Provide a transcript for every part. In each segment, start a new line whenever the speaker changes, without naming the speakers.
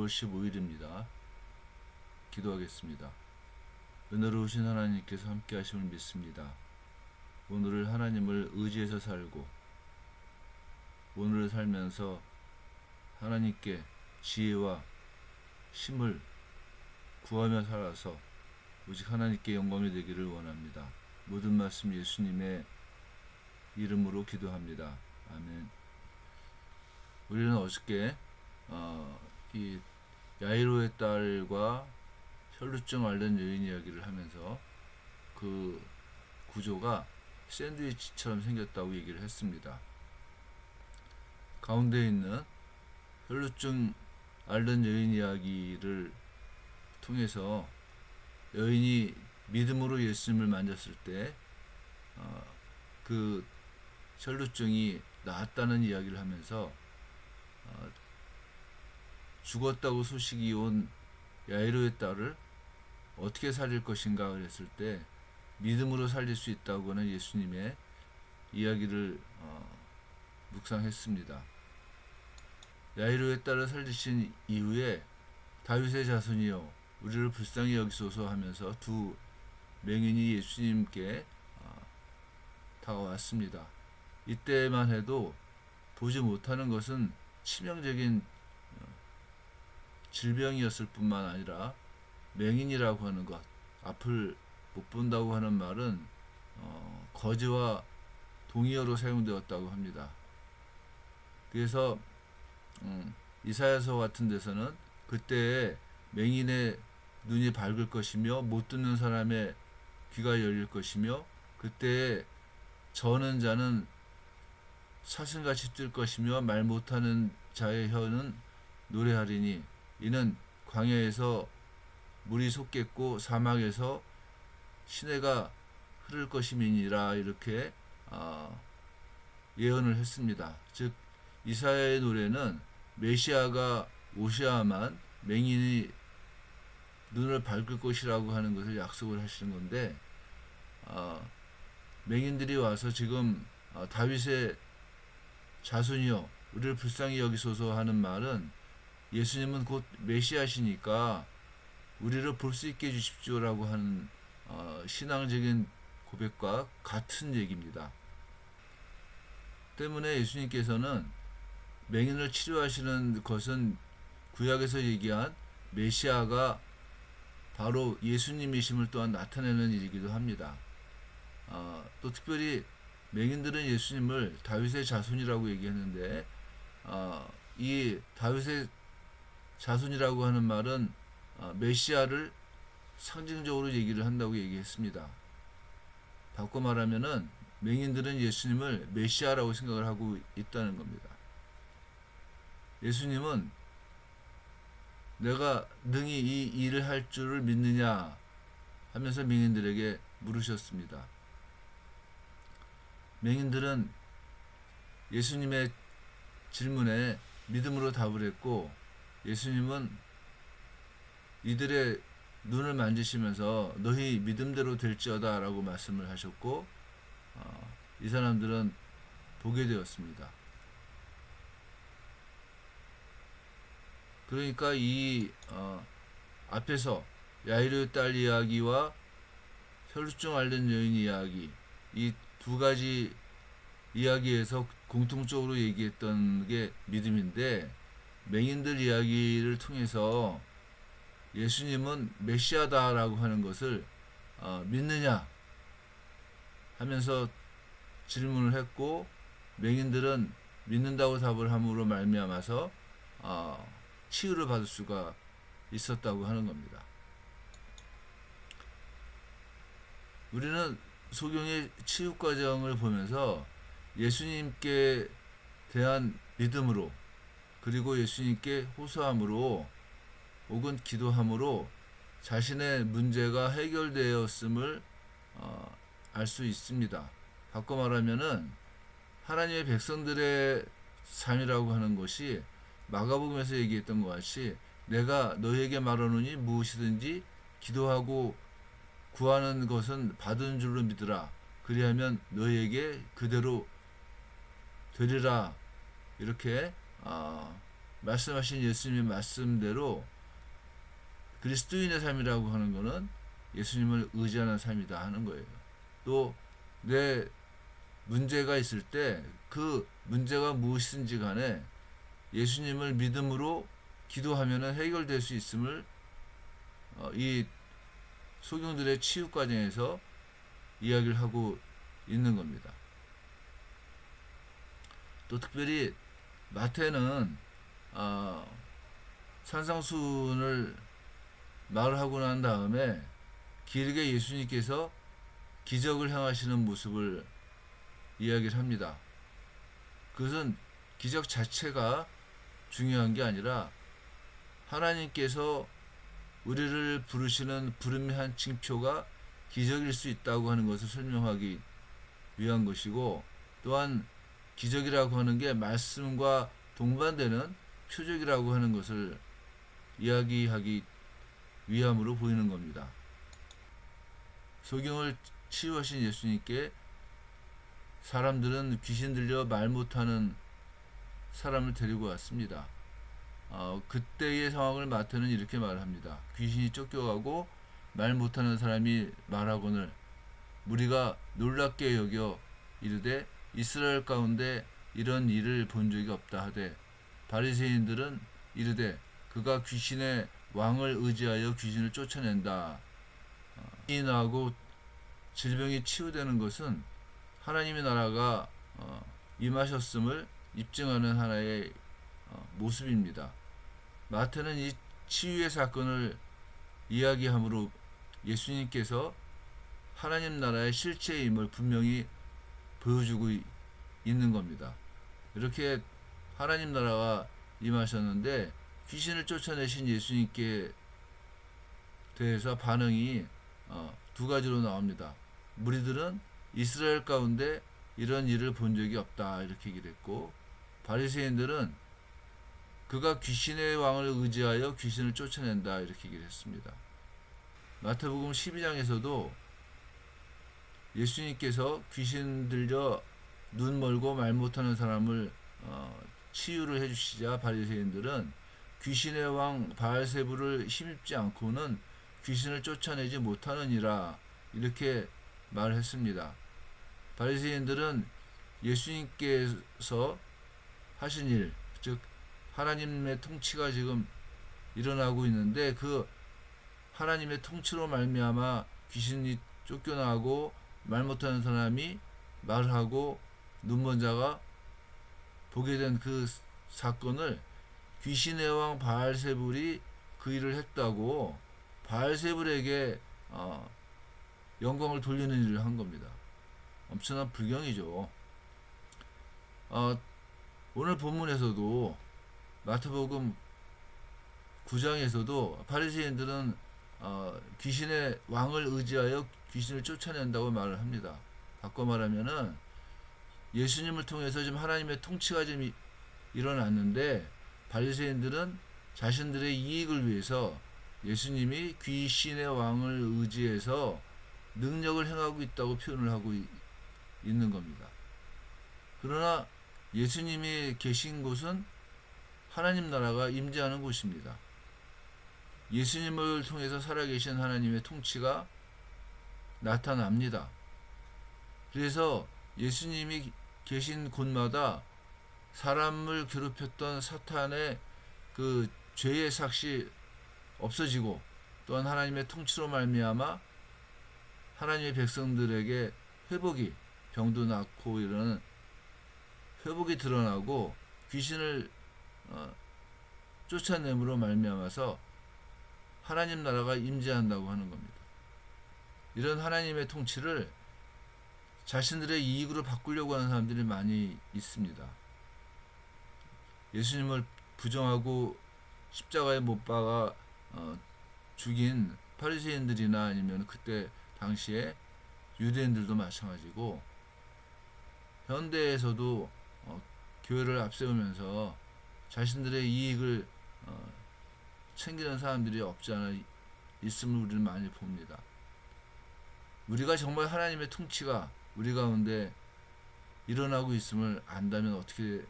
6월 15일입니다. 기도하겠습니다. 은혜로우신 하나님께서 함께 하심을 믿습니다. 오늘을 하나님을 의지해서 살고 오늘을 살면서 하나님께 지혜와 힘을 구하며 살아서 오직 하나님께 영광이 되기를 원합니다. 모든 말씀 예수님의 이름으로 기도합니다. 아멘. 우리는 어저께 이 야이로의 딸과 혈루증 앓는 여인 이야기를 하면서 그 구조가 샌드위치처럼 생겼다고 얘기를 했습니다. 가운데 있는 혈루증 앓는 여인 이야기를 통해서 여인이 믿음으로 예수님을 만졌을 때 그 혈루증이 나았다는 이야기를 하면서 죽었다고 소식이 온 야이로의 딸을 어떻게 살릴 것인가 그랬을 때 믿음으로 살릴 수 있다고 하는 예수님의 이야기를 묵상했습니다. 야이로의 딸을 살리신 이후에 다윗의 자손이여 우리를 불쌍히 여기소서 하면서 두 맹인이 예수님께 다가왔습니다. 이때만 해도 보지 못하는 것은 치명적인 질병이었을 뿐만 아니라 맹인이라고 하는 것, 앞을 못 본다고 하는 말은 거지와 동의어로 사용되었다고 합니다. 그래서 이사야서 같은 데서는 그때에 맹인의 눈이 밝을 것이며 못 듣는 사람의 귀가 열릴 것이며 그때에 저는 자는 사슴같이 뛸 것이며 말 못하는 자의 혀는 노래하리니 이는 광야에서 물이 솟겠고 사막에서 시내가 흐를 것임이니라 이렇게 예언을 했습니다. 즉 이사야의 노래는 메시아가 오셔야만 맹인이 눈을 밝을 것이라고 하는 것을 약속을 하시는 건데 맹인들이 와서 지금 다윗의 자손이여 우리를 불쌍히 여기소서 하는 말은 예수님은 곧 메시아시니까 우리를 볼 수 있게 해주십시오라고 하는 신앙적인 고백과 같은 얘기입니다. 때문에 예수님께서는 맹인을 치료하시는 것은 구약에서 얘기한 메시아가 바로 예수님이심을 또한 나타내는 일이기도 합니다. 또 특별히 맹인들은 예수님을 다윗의 자손이라고 얘기했는데 이 다윗의 자손이라고 하는 말은 메시아를 상징적으로 얘기를 한다고 얘기했습니다. 바꿔 말하면은 맹인들은 예수님을 메시아라고 생각을 하고 있다는 겁니다. 예수님은 내가 능히 이 일을 할 줄을 믿느냐 하면서 맹인들에게 물으셨습니다. 맹인들은 예수님의 질문에 믿음으로 답을 했고 예수님은 이들의 눈을 만지시면서 너희 믿음대로 될지어다 라고 말씀을 하셨고 이 사람들은 보게 되었습니다. 그러니까 이 앞에서 야이로의 딸 이야기와 혈루증 앓는 여인 이야기 이 두 가지 이야기에서 공통적으로 얘기했던 게 믿음인데 맹인들 이야기를 통해서 예수님은 메시아다라고 하는 것을 믿느냐 하면서 질문을 했고 맹인들은 믿는다고 답을 함으로 말미암아서 치유를 받을 수가 있었다고 하는 겁니다. 우리는 소경의 치유 과정을 보면서 예수님께 대한 믿음으로 그리고 예수님께 호소함으로 혹은 기도함으로 자신의 문제가 해결되었음을 알 수 있습니다. 바꿔 말하면은 하나님의 백성들의 삶이라고 하는 것이 마가복음에서 얘기했던 것 같이 내가 너희에게 말하노니 무엇이든지 기도하고 구하는 것은 받은 줄로 믿으라. 그리하면 너희에게 그대로 되리라. 이렇게 말씀하신 예수님의 말씀대로 그리스도인의 삶이라고 하는 것은 예수님을 의지하는 삶이다 하는 거예요. 또 내 문제가 있을 때 그 문제가 무엇이든지 간에 예수님을 믿음으로 기도하면 해결될 수 있음을 이 소경들의 치유 과정에서 이야기를 하고 있는 겁니다. 또 특별히 마태는 산상수훈을 말을 하고 난 다음에 길게 예수님께서 기적을 행하시는 모습을 이야기를 합니다. 그것은 기적 자체가 중요한 게 아니라 하나님께서 우리를 부르시는 부름의 한 징표가 기적일 수 있다고 하는 것을 설명하기 위한 것이고, 또한 기적이라고 하는 게 말씀과 동반되는 표적이라고 하는 것을 이야기하기 위함으로 보이는 겁니다. 소경을 치유하신 예수님께 사람들은 귀신 들려 말 못하는 사람을 데리고 왔습니다. 그때의 상황을 마태는 이렇게 말합니다. 귀신이 쫓겨가고 말 못하는 사람이 말하거늘 무리가 놀랍게 여겨 이르되 이스라엘 가운데 이런 일을 본 적이 없다 하되, 바리새인들은 이르되 그가 귀신의 왕을 의지하여 귀신을 쫓아낸다. 이 나고 질병이 치유되는 것은 하나님의 나라가 임하셨음을 입증하는 하나의 모습입니다. 마태는 이 치유의 사건을 이야기함으로 예수님께서 하나님 나라의 실체임을 분명히 보여주고 있는 겁니다. 이렇게 하나님 나라가 임하셨는데 귀신을 쫓아내신 예수님께 대해서 반응이 두 가지로 나옵니다. 무리들은 이스라엘 가운데 이런 일을 본 적이 없다 이렇게 얘기를 했고, 바리새인들은 그가 귀신의 왕을 의지하여 귀신을 쫓아낸다 이렇게 얘기를 했습니다. 마태복음 12장에서도 예수님께서 귀신 들려 눈 멀고 말 못하는 사람을 치유를 해주시자 바리새인들은 귀신의 왕 바알세불을 힘입지 않고는 귀신을 쫓아내지 못하느니라 이렇게 말했습니다. 바리새인들은 예수님께서 하신 일, 즉 하나님의 통치가 지금 일어나고 있는데 그 하나님의 통치로 말미암아 귀신이 쫓겨나고 말 못하는 사람이 말하고 눈먼 자가 보게 된 그 사건을 귀신의 왕 바알세불이 그 일을 했다고 바알세불에게 영광을 돌리는 일을 한 겁니다. 엄청난 불경이죠. 오늘 본문에서도 마태복음 9장에서도 바리새인들은 귀신의 왕을 의지하여 귀신을 쫓아낸다고 말을 합니다. 바꿔 말하면은 예수님을 통해서 지금 하나님의 통치가 지금 일어났는데 바리새인들은 자신들의 이익을 위해서 예수님이 귀신의 왕을 의지해서 능력을 행하고 있다고 표현을 하고 있는 겁니다. 그러나 예수님이 계신 곳은 하나님 나라가 임재하는 곳입니다. 예수님을 통해서 살아계신 하나님의 통치가 나타납니다. 그래서 예수님이 계신 곳마다 사람을 괴롭혔던 사탄의 그 죄의 삭시 없어지고, 또한 하나님의 통치로 말미암아 하나님의 백성들에게 회복이, 병도 낫고 이러는 회복이 드러나고 귀신을 쫓아냄으로 말미암아서 하나님 나라가 임재한다고 하는 겁니다. 이런 하나님의 통치를 자신들의 이익으로 바꾸려고 하는 사람들이 많이 있습니다. 예수님을 부정하고 십자가에 못 박아 죽인 바리새인들이나 아니면 그때 당시에 유대인들도 마찬가지고, 현대에서도 교회를 앞세우면서 자신들의 이익을 챙기는 사람들이 없지 않아 있음을 우리는 많이 봅니다. 우리가 정말 하나님의 통치가 우리 가운데 일어나고 있음을 안다면 어떻게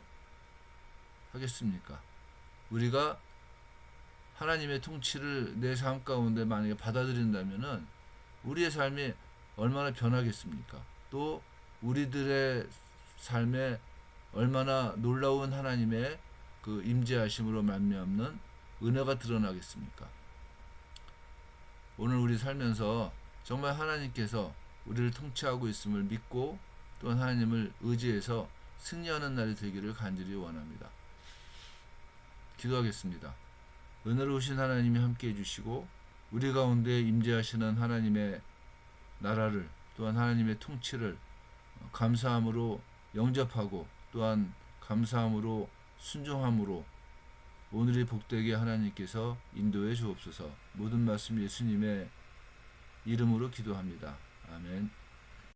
하겠습니까? 우리가 하나님의 통치를 내 삶 가운데 만약에 받아들인다면은 우리의 삶이 얼마나 변하겠습니까? 또 우리들의 삶에 얼마나 놀라운 하나님의 그 임재하심으로 말미암는 은혜가 드러나겠습니까? 오늘 우리 살면서 정말 하나님께서 우리를 통치하고 있음을 믿고 또한 하나님을 의지해서 승리하는 날이 되기를 간절히 원합니다. 기도하겠습니다. 은혜로우신 하나님이 함께 해주시고 우리 가운데 임재하시는 하나님의 나라를 또한 하나님의 통치를 감사함으로 영접하고 또한 감사함으로 순종함으로 오늘이 복되게 하나님께서 인도해 주옵소서. 모든 말씀 예수님의 이름으로 기도합니다. 아멘.